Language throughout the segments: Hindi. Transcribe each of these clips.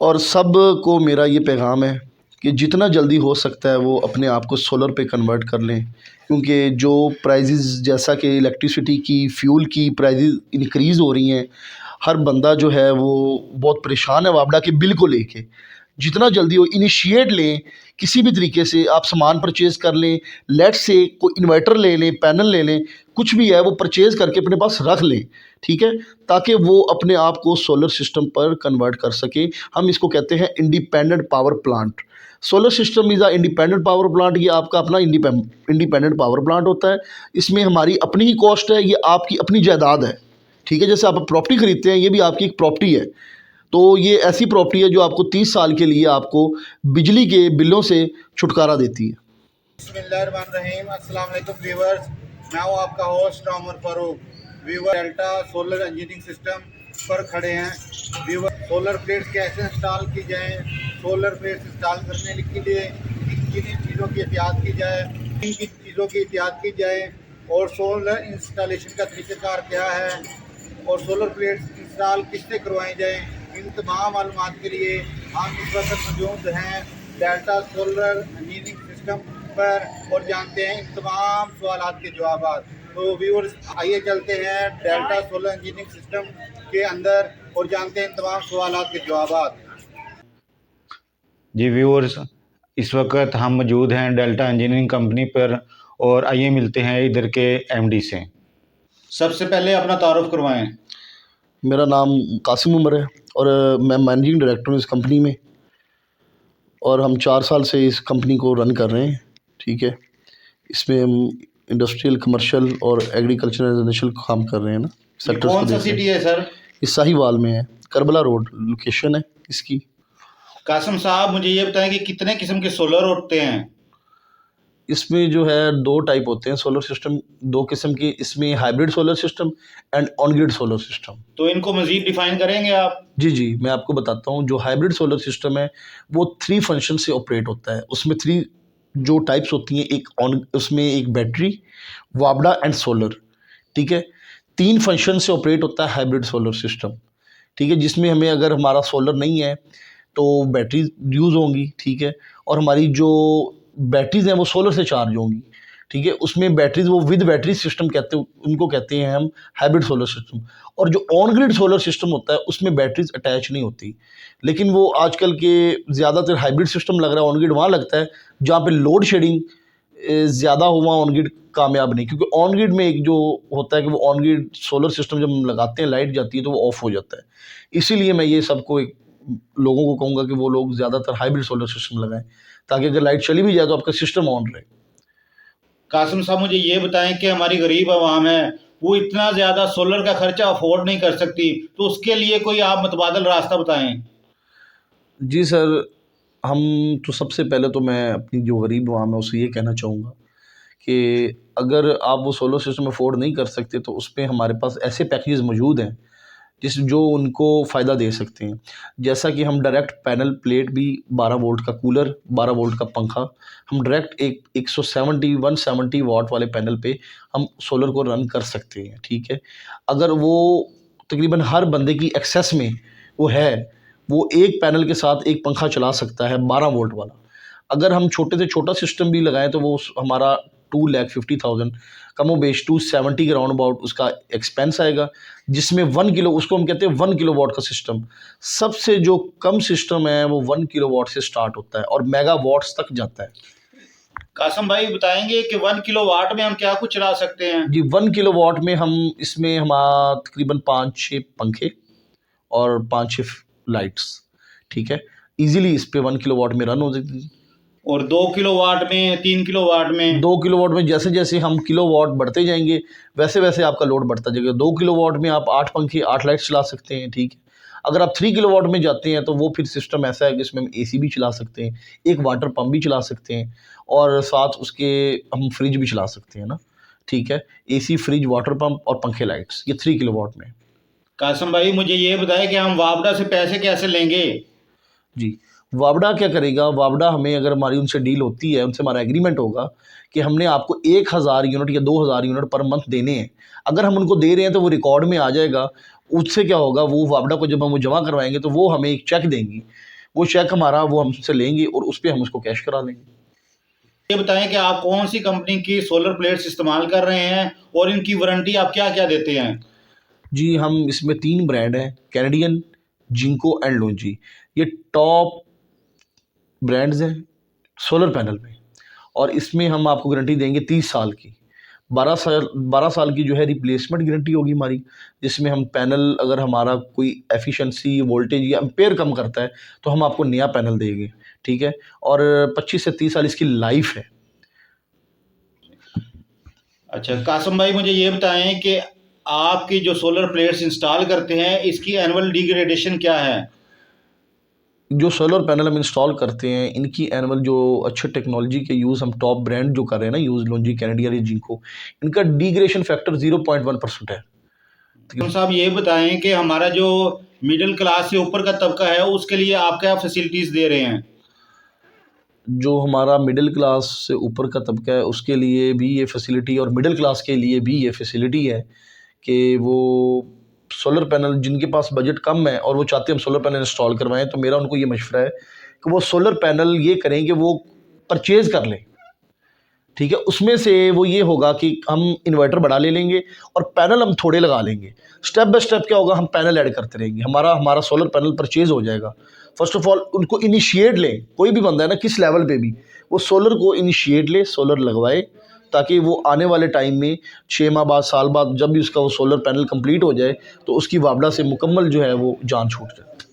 और सब को मेरा ये पैगाम है कि जितना जल्दी हो सकता है वो अपने आप को सोलर पे कन्वर्ट कर लें, क्योंकि जो प्राइजेज़ जैसा कि इलेक्ट्रिसिटी की, फ्यूल की प्राइजेज़ इंक्रीज़ हो रही हैं, हर बंदा जो है वो बहुत परेशान है वापडा के बिल को लेके। जितना जल्दी हो इनिशिएट लें, किसी भी तरीके से आप सामान परचेज़ कर लें, लेट्स से कोई इन्वर्टर ले लें, पैनल ले लें, कुछ भी है वो परचेज़ करके अपने पास रख लें, ठीक है? ताकि वो अपने आप को सोलर सिस्टम पर कन्वर्ट कर सकें। हम इसको कहते हैं independent power plant. Solar system is a independent power plant. ये आपका अपना इंडिपेंडेंट पावर प्लांट होता है। इसमें हमारी अपनी ही कॉस्ट है, ये आपकी अपनी जायदाद है, ठीक है? जैसे आप प्रॉपर्टी खरीदते हैं, ये भी आपकी एक प्रॉपर्टी है। तो ये ऐसी प्रॉपर्टी है जो आपको 30 साल के लिए आपको बिजली के बिलों से छुटकारा देती है। बिस्मिल्लाहिर्रहमानिर्रहीम, अस्सलाम वालेकुम व्यूअर्स। मैं हूँ आपका host Umar Farooq. Viewer delta solar engineering system पर खड़े हैं। व्यूअर सोलर प्लेट्स कैसे इंस्टॉल की जाए, सोलर प्लेट्स इंस्टॉल करने के लिए किन चीज़ों की एहतियात की जाए, किन किन चीज़ों की एहतियात की जाए, और सोलर इंस्टॉलेशन का तरीक़ाकार क्या है, और सोलर प्लेट्स इंस्टॉल किससे करवाई जाए, इन तमाम मालूमात के लिए हम इस वक्त मौजूद हैं डेल्टा सोलर इंजीनियरिंग सिस्टम पर और जानते हैं इन तमाम सवालात के जवाब। तो व्यूअर्स आइए चलते हैं डेल्टा सोलर इंजीनियरिंग सिस्टम के अंदर और जानते हैं इन तमाम सवालात के जवाब। जी व्यूअर्स, इस वक्त हम मौजूद हैं डेल्टा इंजीनियरिंग कंपनी पर और आइए मिलते हैं इधर के एमडी से। सबसे पहले अपना तारुफ करवाएं। मेरा नाम कासिम उमर है और मैं मैनेजिंग डायरेक्टर हूँ इस कंपनी में, और हम 4 साल से इस कंपनी को रन कर रहे हैं, ठीक है? इसमें हम इंडस्ट्रियल, कमर्शियल और एग्रीकल्चर रेजिडेंशियल काम कर रहे हैं ना, सेक्टर्स कौन सा सिटी है सर? इस साहिवाल में है, करबला रोड लोकेशन है इसकी। कासिम साहब, मुझे ये बताएं कि कितने किस्म के सोलर होते हैं? इसमें जो है 2 टाइप होते हैं सोलर सिस्टम, 2 किस्म के। इसमें hybrid solar system and on grid solar system. तो इनको मज़ीद डिफ़ाइन करेंगे आप? जी, मैं आपको बताता हूँ। जो हाइब्रिड सोलर सिस्टम है वो 3 फंक्शन से ऑपरेट होता है। उसमें 3 जो टाइप्स होती हैं, उसमें एक बैटरी, वापडा एंड सोलर, ठीक है? 3 फंक्शन से ऑपरेट होता है हाइब्रिड सोलर सिस्टम, ठीक है? जिसमें हमें अगर हमारा सोलर नहीं है तो बैटरीज यूज़ होंगी, ठीक है? और हमारी जो बैटरीज़ हैं वो सोलर से चार्ज होंगी, ठीक है? उसमें बैटरीज़ वो विद बैटरी सिस्टम उनको कहते हैं हम हाइब्रिड सोलर सिस्टम। और जो ऑन ग्रिड सोलर सिस्टम होता है उसमें बैटरीज अटैच नहीं होती, लेकिन वो आजकल के ज़्यादातर हाइब्रिड सिस्टम लग रहा है, ऑन ग्रिड वहाँ लगता है जहाँ पे लोड शेडिंग ज़्यादा हो, वहाँ ऑन ग्रिड कामयाब नहीं। क्योंकि ऑन ग्रिड में एक जो होता है कि वो ऑन ग्रिड सोलर सिस्टम जब हम लगाते हैं, लाइट जाती है तो वो ऑफ हो जाता है। इसीलिए मैं ये सबको लोगों को कहूँगा कि वो लोग ज़्यादातर हाइब्रिड सोलर सिस्टम लगाएं, ताकि अगर लाइट चली भी जाए तो आपका सिस्टम ऑन रहे। कासिम साहब, मुझे ये बताएं कि हमारी गरीब आवाम है, वो इतना ज़्यादा सोलर का खर्चा अफोर्ड नहीं कर सकती, तो उसके लिए कोई आप मुतबादल रास्ता बताएं। जी सर, हम तो सबसे पहले तो मैं अपनी जो गरीब आवाम है उससे ये कहना चाहूँगा कि अगर आप वो सोलर सिस्टम अफोर्ड नहीं कर सकते तो उस पे हमारे पास ऐसे पैकेजेस मौजूद हैं जो उनको फ़ायदा दे सकते हैं। जैसा कि हम डायरेक्ट पैनल प्लेट भी, 12 वोल्ट का कूलर, 12 वोल्ट का पंखा, हम डायरेक्ट एक 170 वाट वाले पैनल पे हम सोलर को रन कर सकते हैं, ठीक है? अगर वो तकरीबन हर बंदे की एक्सेस में वो है, वो एक पैनल के साथ एक पंखा चला सकता है 12 वोल्ट वाला। अगर हम छोटे से छोटा सिस्टम भी लगाएँ तो वो हमारा 2,50,000 कमोबेश 270 के राउंड अबाउट उसका एक्सपेंस आएगा, जिसमें 1 किलो, उसको हम कहते हैं 1 किलोवाट का सिस्टम। सबसे जो कम सिस्टम है वो 1 किलोवाट से स्टार्ट होता है और मेगावाट्स तक जाता है। कासिम भाई बताएंगे कि 1 किलोवाट में हम क्या कुछ चला सकते हैं? जी, 1 किलोवाट में हम इसमें हमारा तकरीबन 5-6 पंखे और 5-6 लाइट्स, ठीक है? ईज़िली इस पे 1 किलोवाट में रन हो जाती है। और 2 किलोवाट में, 3 किलोवाट में? 2 किलोवाट में जैसे-जैसे हम किलोवाट बढ़ते जाएँगे, वैसे-वैसे आपका लोड बढ़ता जाएगा। 2 किलोवाट में आप 8 पंखे, 8 लाइट्स चला सकते हैं, ठीक है? अगर आप 3 किलोवाट में जाते हैं तो वो फिर सिस्टम ऐसा है कि इसमें हम एसी भी चला सकते हैं, एक वाटर पंप भी चला सकते हैं और साथ उसके हम फ्रिज भी चला सकते हैं ना, ठीक है? एसी, फ्रिज, वाटर पंप और पंखे, लाइट्स, ये 3 किलोवाट में। कासिम भाई, मुझे ये बताएं कि हम वापडा से पैसे कैसे लेंगे? जी, वापडा क्या करेगा? वापडा हमें, अगर हमारी उनसे डील होती है, उनसे हमारा एग्रीमेंट होगा कि हमने आपको 1000 यूनिट या 2000 यूनिट पर मंथ देने हैं। अगर हम उनको दे रहे हैं तो वो रिकॉर्ड में आ जाएगा उससे क्या होगा, वो वापडा को जब हम वो जमा करवाएंगे तो वो हमें एक चेक देंगी, वो चेक हमारा वो हमसे लेंगे और उस पर हम उसको कैश करा लेंगे। ये बताएं कि आप कौन सी कंपनी की सोलर प्लेट्स इस्तेमाल कर रहे हैं और इनकी वारंटी आप क्या क्या देते हैं? जी, हम इसमें 3 ब्रांड हैं, कैनेडियन, जिंको एंड लोंजी। ये टॉप ब्रांड्स हैं सोलर पैनल में, और इसमें हम आपको गारंटी देंगे 30 साल की। 12 साल की जो है रिप्लेसमेंट गारंटी होगी हमारी, जिसमें हम पैनल अगर हमारा कोई एफिशिएंसी, वोल्टेज या एम्पेयर कम करता है तो हम आपको नया पैनल देंगे, ठीक है। और 25 से 30 साल इसकी लाइफ है। अच्छा कासिम भाई, मुझे ये बताएं कि आपकी जो सोलर प्लेट्स इंस्टॉल करते हैं इसकी एनुअल डिग्रेडेशन क्या है? जो सोलर पैनल हम इंस्टॉल करते हैं इनकी एनुअल जो अच्छे टेक्नोलॉजी के यूज़ हम टॉप ब्रांड जो कर रहे हैं ना यूज़, लोंजी, कैनेडियन या जिंको, इनका डिग्रेडेशन फैक्टर 0.1% है। तो साहब ये बताएं कि हमारा जो मिडिल क्लास से ऊपर का तबका है उसके लिए आप क्या फैसिलिटीज़ दे रहे हैं? जो हमारा मिडिल क्लास से ऊपर का तबका है उसके लिए भी ये फैसिलिटी, और मिडिल क्लास के लिए भी ये फैसिलिटी है कि वो सोलर पैनल जिनके पास बजट कम है और वो चाहते हैं हम सोलर पैनल इंस्टॉल करवाएं, तो मेरा उनको ये मशवरा है कि वो सोलर पैनल ये करें कि वो परचेज़ कर लें, ठीक है। उसमें से वो ये होगा कि हम इन्वर्टर बड़ा ले लेंगे और पैनल हम थोड़े लगा लेंगे। स्टेप बाय स्टेप क्या होगा, हम पैनल ऐड करते रहेंगे, हमारा हमारा सोलर पैनल परचेज़ हो जाएगा। फर्स्ट ऑफ ऑल उनको इनिशिएट लें, कोई भी बंदा है ना किस लेवल पे भी, वो सोलर को इनिशिएट ले, सोलर लगवाए, ताकि वो आने वाले टाइम में 6 माह बाद, साल बाद जब भी उसका वो सोलर पैनल कंप्लीट हो जाए तो उसकी वापडा से मुकम्मल जो है वो जान छूट जाए।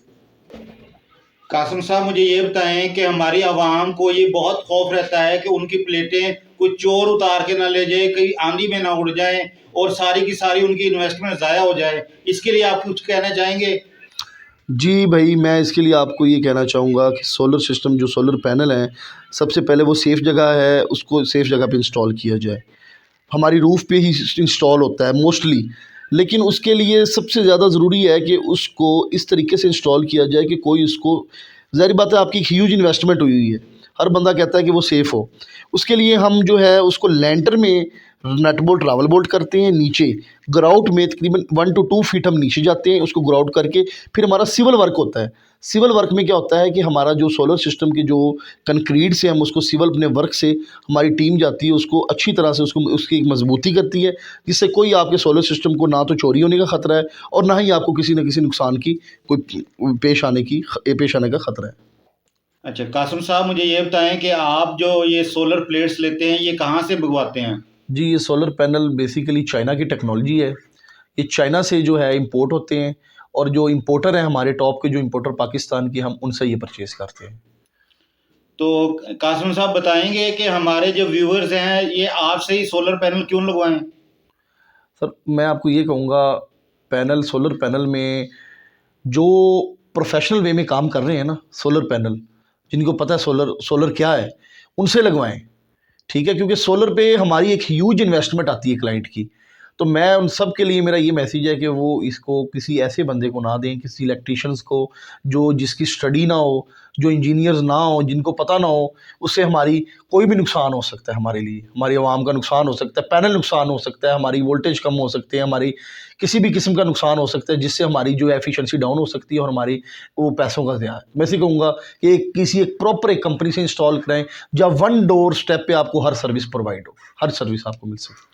कासिम साहब, मुझे ये बताएं कि हमारी आवाम को ये बहुत खौफ रहता है कि उनकी प्लेटें कोई चोर उतार के ना ले जाए, कहीं आंधी में ना उड़ जाए और सारी की सारी उनकी इन्वेस्टमेंट ज़ाया हो जाए। इसके लिए आप कुछ कहना चाहेंगे? जी भाई, मैं इसके लिए आपको ये कहना चाहूँगा कि सोलर सिस्टम जो सोलर पैनल हैं, सबसे पहले वो सेफ़ जगह है, उसको सेफ़ जगह पे इंस्टॉल किया जाए। हमारी रूफ़ पे ही इंस्टॉल होता है मोस्टली, लेकिन उसके लिए सबसे ज़्यादा ज़रूरी है कि उसको इस तरीके से इंस्टॉल किया जाए कि कोई उसको, ज़ाहिर बात है आपकी ह्यूज इन्वेस्टमेंट हुई हुई है, हर बंदा कहता है कि वो सेफ़ हो। उसके लिए हम जो है उसको लैंटर में नट बोल्ट, रावल बोल्ट करते हैं, नीचे ग्राउट में तकरीबन 1 to 2 फीट हम नीचे जाते हैं, उसको ग्राउट करके फिर हमारा सिविल वर्क होता है। सिविल वर्क में क्या होता है कि हमारा जो सोलर सिस्टम के जो कंक्रीट से हम उसको सिविल अपने वर्क से हमारी टीम जाती है, उसको अच्छी तरह से उसको उसकी एक मजबूती करती है, जिससे कोई आपके सोलर सिस्टम को ना तो चोरी होने का ख़तरा है और ना ही आपको किसी न किसी नुकसान की कोई पेश आने का ख़तरा है। अच्छा कासिम साहब, मुझे ये बताएं कि आप जो ये सोलर प्लेट्स लेते हैं ये कहाँ से मंगवाते हैं? जी, ये सोलर पैनल बेसिकली चाइना की टेक्नोलॉजी है। ये चाइना से जो है इंपोर्ट होते हैं, और जो इंपोर्टर हैं हमारे टॉप के जो इंपोर्टर पाकिस्तान के, हम उनसे ये परचेज़ करते हैं। तो कासिम साहब बताएंगे कि हमारे जो व्यूअर्स हैं ये आपसे ही सोलर पैनल क्यों लगवाएं? सर, मैं आपको ये कहूँगा, पैनल सोलर पैनल में जो प्रोफेशनल वे में काम कर रहे हैं ना सोलर पैनल, जिनको पता है सोलर सोलर क्या है, उनसे लगवाएं, ठीक है। क्योंकि सोलर पे हमारी एक ह्यूज इन्वेस्टमेंट आती है क्लाइंट की। तो मैं उन सब के लिए मेरा ये मैसेज है कि वो इसको किसी ऐसे बंदे को ना दें, किसी इलेक्ट्रीशियंस को जो जिसकी स्टडी ना हो, जो इंजीनियर्स ना हो, जिनको पता ना हो। उससे हमारी कोई भी नुकसान हो सकता है, हमारे लिए, हमारी आवाम का नुकसान हो सकता है, पैनल नुकसान हो सकता है, हमारी वोल्टेज कम हो सकते हैं, हमारी किसी भी किस्म का नुकसान हो सकता है, जिससे हमारी जो एफिशिएंसी डाउन हो सकती है और हमारी वो पैसों का ज़िया है। मैं इसे कहूँगा कि किसी एक प्रॉपर एक कंपनी से इंस्टॉल कराएँ, जहाँ वन डोर स्टेप पे आपको हर सर्विस प्रोवाइड हो, हर सर्विस आपको मिल सके।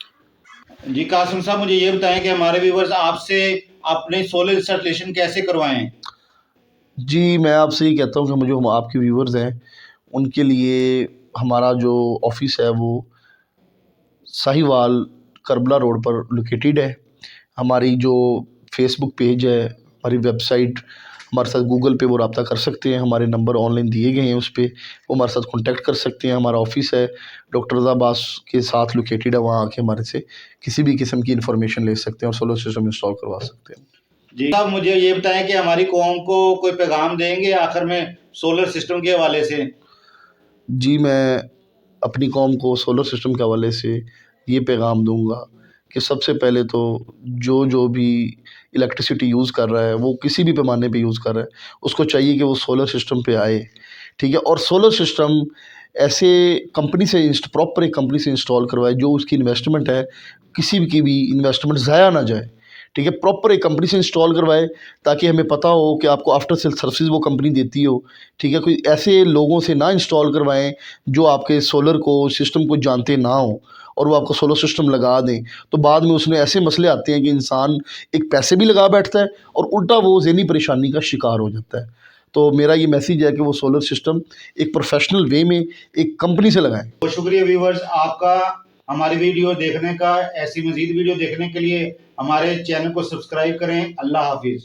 जी कासिम साहब, मुझे ये बताएं कि हमारे व्यूअर्स आपसे अपने सोलर इंस्टॉलेशन कैसे करवाएं? जी, मैं आपसे ये कहता हूँ कि जो हम आपके व्यूअर्स हैं, उनके लिए हमारा जो ऑफ़िस है वो साहिवाल करबला रोड पर लोकेटेड है। हमारी जो फ़ेसबुक पेज है, हमारी वेबसाइट, हमारे साथ गूगल पे वो रब्ता कर सकते हैं, हमारे नंबर ऑनलाइन दिए गए हैं, उस पे वो हमारे साथ कॉन्टैक्ट कर सकते हैं। हमारा ऑफ़िस है डॉक्टर रज़ा अब्बास के साथ लोकेटेड है, वहाँ आके हमारे से किसी भी किस्म की इन्फॉर्मेशन ले सकते हैं और सोलर सिस्टम इंस्टॉल करवा सकते हैं। जी साहब, मुझे ये बताएं कि हमारी कौम को कोई पैगाम देंगे आखिर में सोलर सिस्टम के हवाले से? जी, मैं अपनी कौम को सोलर सिस्टम के हवाले से ये पैगाम दूँगा कि सबसे पहले तो जो भी इलेक्ट्रिसिटी यूज़ कर रहा है, वो किसी भी पैमाने पे यूज़ कर रहा है, उसको चाहिए कि वो सोलर सिस्टम पे आए, ठीक है। और सोलर सिस्टम ऐसे कंपनी से प्रॉपर एक कंपनी से इंस्टॉल करवाए जो उसकी इन्वेस्टमेंट है, किसी की भी इन्वेस्टमेंट ज़ाया ना जाए, ठीक है, प्रॉपर एक कंपनी से इंस्टॉल करवाएं ताकि हमें पता हो कि आपको आफ्टर सेल सर्विस वो कंपनी देती हो। ठीक है, कोई ऐसे लोगों से ना इंस्टॉल करवाएं जो आपके सोलर को सिस्टम को जानते ना हो और वो आपको सोलर सिस्टम लगा दें, तो बाद में उसमें ऐसे मसले आते हैं कि इंसान एक पैसे भी लगा बैठता है और उल्टा वो ज़हनी परेशानी का शिकार हो जाता है। तो मेरा ये मैसेज है कि वो सोलर सिस्टम एक प्रोफेशनल वे में एक कंपनी से लगाएं। बहुत शुक्रिया व्यूवर्स आपका हमारी वीडियो देखने का। ऐसी मजीद वीडियो देखने के लिए हमारे चैनल को सब्सक्राइब करें। अल्लाह हाफिज़।